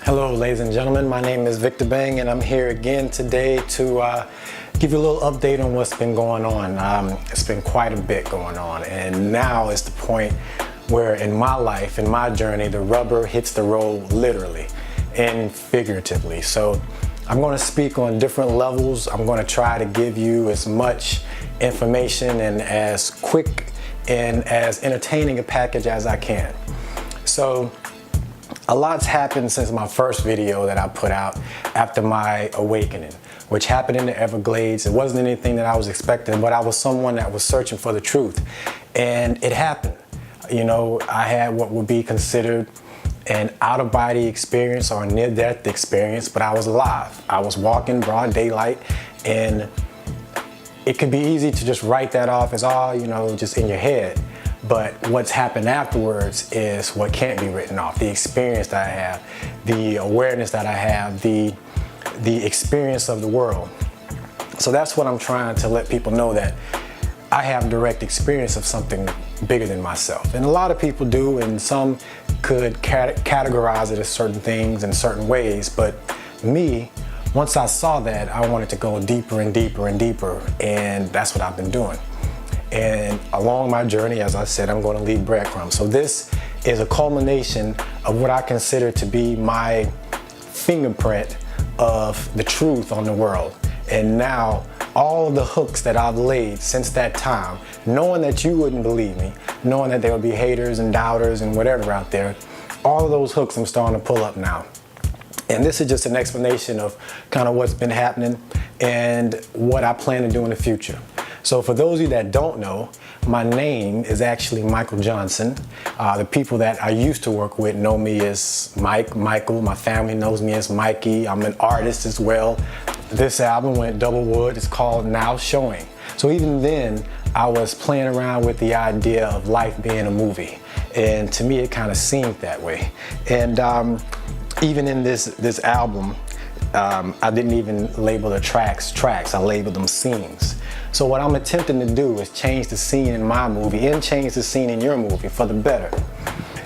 Hello, ladies and gentlemen. My name is Victor Bang, and I'm here again today to give you a little update on what's been going on. It's been quite a bit going on, and now is the point where in my life, in my journey, the rubber hits the road literally and figuratively. So I'm going to speak on different levels. I'm going to try to give you as much information and as quick and as entertaining a package as I can. So a lot's happened since my first video that I put out after my awakening, which happened in the Everglades. It wasn't anything that I was expecting, but I was someone that was searching for the truth, and it happened. You know, I had what would be considered an out-of-body experience or a near-death experience, but I was alive. I was walking broad daylight, and it could be easy to just write that off as, oh, you know, just in your head. But what's happened afterwards is what can't be written off. The experience that I have, the awareness that I have, the experience of the world. So that's what I'm trying to let people know, that I have direct experience of something bigger than myself. And a lot of people do, and some could categorize it as certain things in certain ways. But me, once I saw that, I wanted to go deeper and deeper and deeper, and that's what I've been doing. And along my journey, as I said, I'm going to leave breadcrumbs. So this is a culmination of what I consider to be my fingerprint of the truth on the world. And now all the hooks that I've laid since that time, knowing that you wouldn't believe me, knowing that there would be haters and doubters and whatever out there, all of those hooks I'm starting to pull up now. And this is just an explanation of kind of what's been happening and what I plan to do in the future. So for those of you that don't know, my name is actually Michael Johnson. The people that I used to work with know me as Michael. My family knows me as Mikey. I'm an artist as well. This album went double wood. It's called Now Showing. So even then, I was playing around with the idea of life being a movie. And to me, it kind of seemed that way. And even in this album, I didn't even label the tracks. I labeled them scenes. So what I'm attempting to do is change the scene in my movie and change the scene in your movie for the better.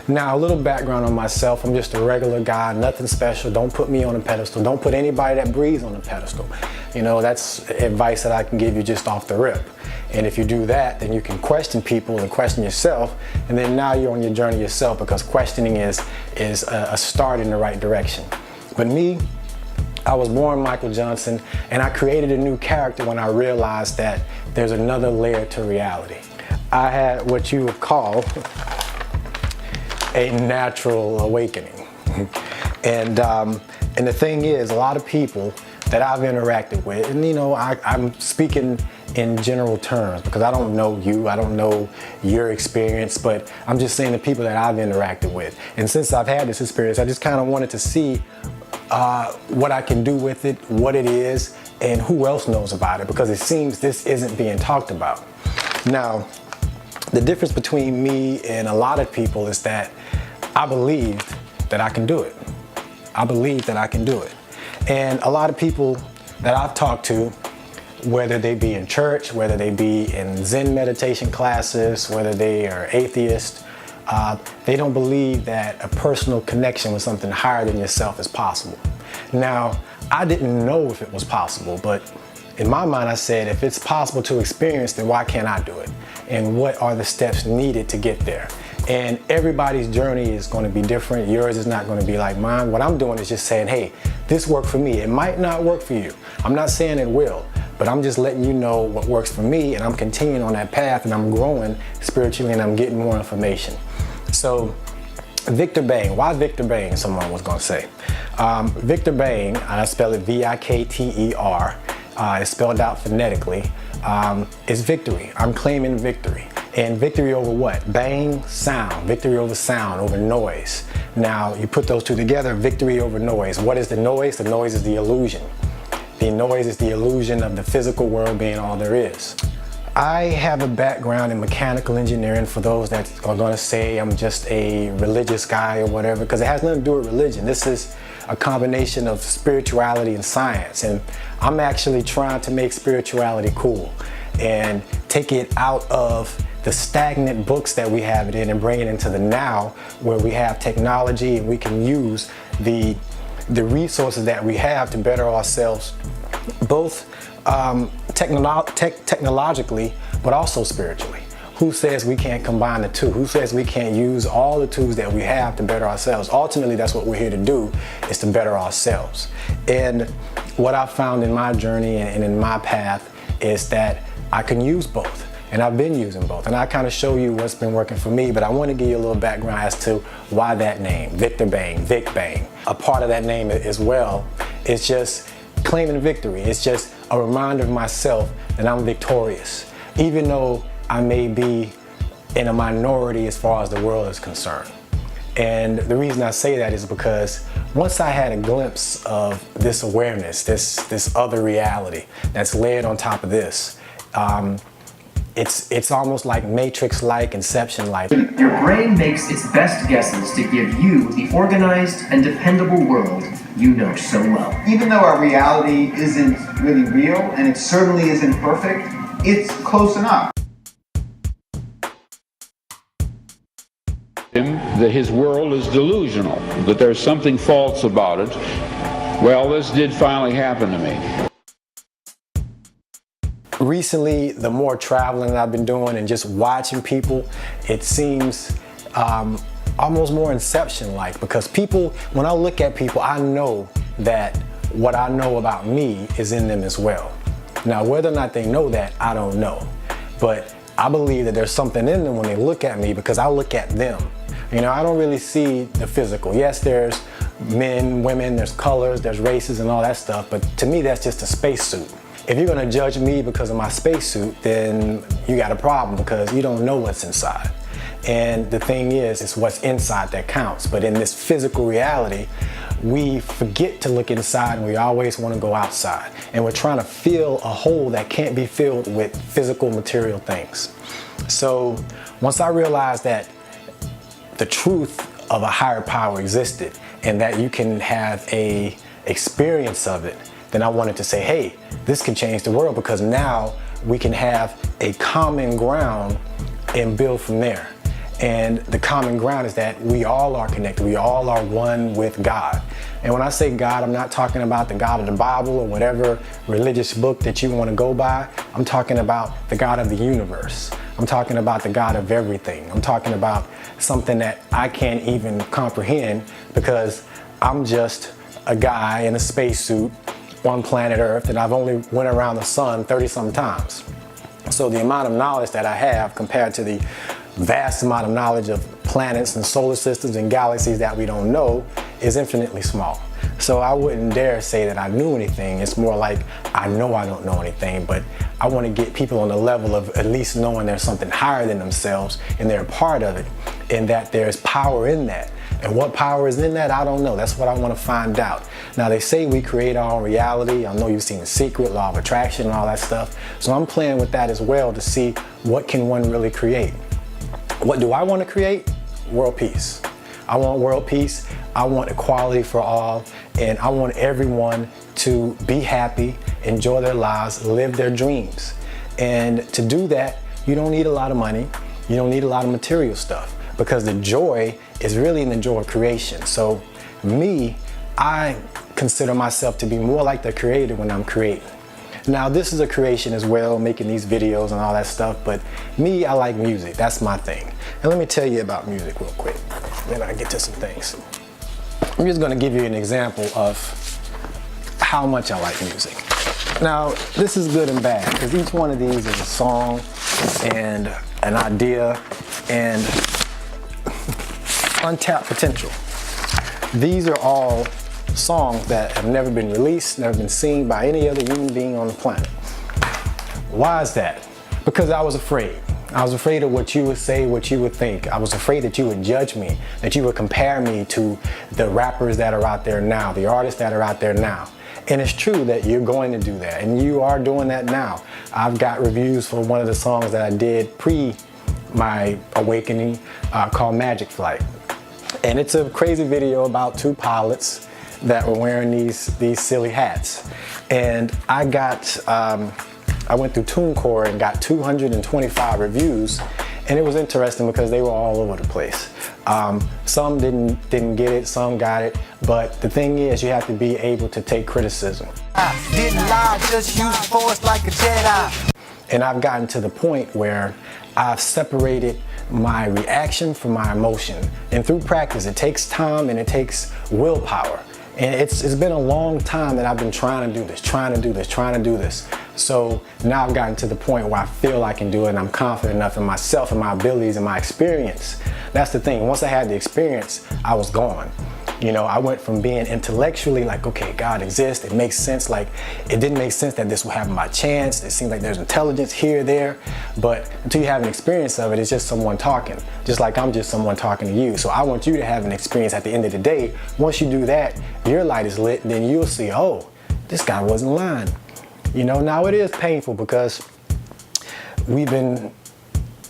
Now, a little background on myself. I'm just a regular guy, nothing special. Don't put me on a pedestal. Don't put anybody that breathes on a pedestal. You know, that's advice that I can give you just off the rip. And if you do that, then you can question people and question yourself, and then now you're on your journey yourself, because questioning is a start in the right direction. But me, I was born Michael Johnson, and I created a new character when I realized that there's another layer to reality. I had what you would call a natural awakening. And the thing is, a lot of people that I've interacted with, and you know, I'm speaking in general terms because I don't know you, I don't know your experience, but I'm just saying the people that I've interacted with. And since I've had this experience, I just kind of wanted to see what I can do with it, what it is, and who else knows about it, because it seems this isn't being talked about. Now, the difference between me and a lot of people is that I believe that I can do it. I believe that I can do it. And a lot of people that I've talked to, whether they be in church, whether they be in Zen meditation classes, whether they are atheists, they don't believe that a personal connection with something higher than yourself is possible. Now, I didn't know if it was possible, but in my mind I said, if it's possible to experience, then why can't I do it? And what are the steps needed to get there? And everybody's journey is going to be different. Yours is not going to be like mine. What I'm doing is just saying, hey, this worked for me. It might not work for you. I'm not saying it will, but I'm just letting you know what works for me, and I'm continuing on that path, and I'm growing spiritually, and I'm getting more information. So Victor Bang, why Victor Bang, someone was going to say. Victor Bang, I spell it V-I-K-T-E-R, it's spelled out phonetically, is victory. I'm claiming victory. And victory over what? Bang, sound. Victory over sound, over noise. Now, you put those two together, victory over noise. What is the noise? The noise is the illusion. The noise is the illusion of the physical world being all there is. I have a background in mechanical engineering, for those that are going to say I'm just a religious guy or whatever, because it has nothing to do with religion. This is a combination of spirituality and science, and I'm actually trying to make spirituality cool and take it out of the stagnant books that we have it in and bring it into the now, where we have technology and we can use the the resources that we have to better ourselves, both technologically, but also spiritually. Who says we can't combine the two? Who says we can't use all the tools that we have to better ourselves? Ultimately, that's what we're here to do, is to better ourselves. And what I've found in my journey and in my path is that I can use both. And I've been using both. And I kind of show you what's been working for me, but I want to give you a little background as to why that name, Victor Bang, Vic Bang. A part of that name as well is just claiming victory. It's just a reminder of myself that I'm victorious, even though I may be in a minority as far as the world is concerned. And the reason I say that is because once I had a glimpse of this awareness, this other reality that's layered on top of this, it's almost like Matrix-like, Inception-like. Your brain makes its best guesses to give you the organized and dependable world you know so well. Even though our reality isn't really real, and it certainly isn't perfect, it's close enough. That his world is delusional, that there's something false about it. Well, this did finally happen to me. Recently, the more traveling that I've been doing and just watching people, it seems almost more Inception-like, because people, when I look at people, I know that what I know about me is in them as well. Now, whether or not they know that, I don't know. But I believe that there's something in them when they look at me, because I look at them. You know, I don't really see the physical. Yes, there's men, women, there's colors, there's races and all that stuff, but to me, that's just a spacesuit. If you're gonna judge me because of my spacesuit, then you got a problem, because you don't know what's inside. And the thing is, it's what's inside that counts. But in this physical reality, we forget to look inside and we always want to go outside. And we're trying to fill a hole that can't be filled with physical material things. So once I realized that the truth of a higher power existed and that you can have a experience of it, then I wanted to say, hey, this can change the world, because now we can have a common ground and build from there. And the common ground is that we all are connected. We all are one with God. And when I say God, I'm not talking about the God of the Bible or whatever religious book that you want to go by. I'm talking about the God of the universe. I'm talking about the God of everything. I'm talking about something that I can't even comprehend, because I'm just a guy in a spacesuit on planet Earth, and I've only went around the sun 30-some times. So the amount of knowledge that I have compared to the vast amount of knowledge of planets and solar systems and galaxies that we don't know is infinitely small. So I wouldn't dare say that I knew anything. It's more like I know I don't know anything, but I want to get people on the level of at least knowing there's something higher than themselves and they're a part of it, and that there's power in that. And what power is in that, I don't know. That's what I want to find out. Now, they say we create our own reality. I know you've seen The Secret, Law of Attraction, and all that stuff. So I'm playing with that as well to see what can one really create. What do I want to create? World peace. I want world peace. I want equality for all. And I want everyone to be happy, enjoy their lives, live their dreams. And to do that, you don't need a lot of money. You don't need a lot of material stuff, because the joy is really in the joy of creation. So me, I consider myself to be more like the creator when I'm creating. Now, this is a creation as well, making these videos and all that stuff, but me, I like music. That's my thing. And let me tell you about music real quick, then I get to some things. I'm just gonna give you an example of how much I like music. Now, this is good and bad, because each one of these is a song and an idea and untapped potential. These are all songs that have never been released, never been seen by any other human being on the planet. Why is that? Because I was afraid. I was afraid of what you would say, what you would think. I was afraid that you would judge me, that you would compare me to the rappers that are out there now, the artists that are out there now. And it's true that you're going to do that, and you are doing that now. I've got reviews for one of the songs that I did pre my awakening called Magic Flight. And it's a crazy video about two pilots that were wearing these silly hats. And I went through TuneCore and got 225 reviews, And it was interesting because they were all over the place. Some didn't get it, some got it. But the thing is, you have to be able to take criticism. Didn't lie, just use force like a Jedi. And I've gotten to the point where I've separated my reaction from my emotion. And through practice, it takes time and it takes willpower. And it's been a long time that I've been trying to do this. So now I've gotten to the point where I feel I can do it and I'm confident enough in myself and my abilities and my experience. That's the thing. Once I had the experience, I was gone. You know, I went from being intellectually like, okay, God exists, it makes sense. Like, it didn't make sense that this will happen by chance. It seems like there's intelligence here, there. But until you have an experience of it, it's just someone talking. Just like I'm just someone talking to you. So I want you to have an experience at the end of the day. Once you do that, your light is lit, then you'll see, oh, this guy wasn't lying. You know, now it is painful because we've been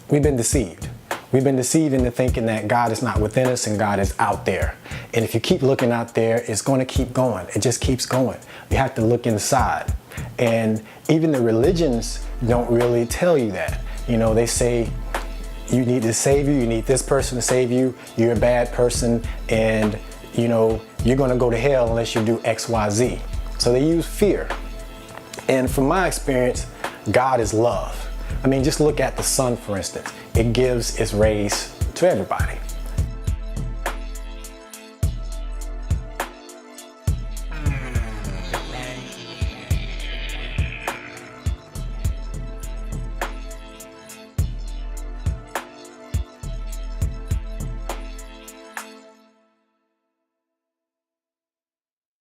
deceived. We've been deceived into thinking that God is not within us and God is out there. And if you keep looking out there, it's going to keep going. It just keeps going. You have to look inside. And even the religions don't really tell you that. You know, they say you need to save you, you need this person to save you, you're a bad person, and you know, you're going to go to hell unless you do X, Y, Z. So they use fear. And from my experience, God is love. I mean, just look at the sun, for instance. It gives its rays to everybody.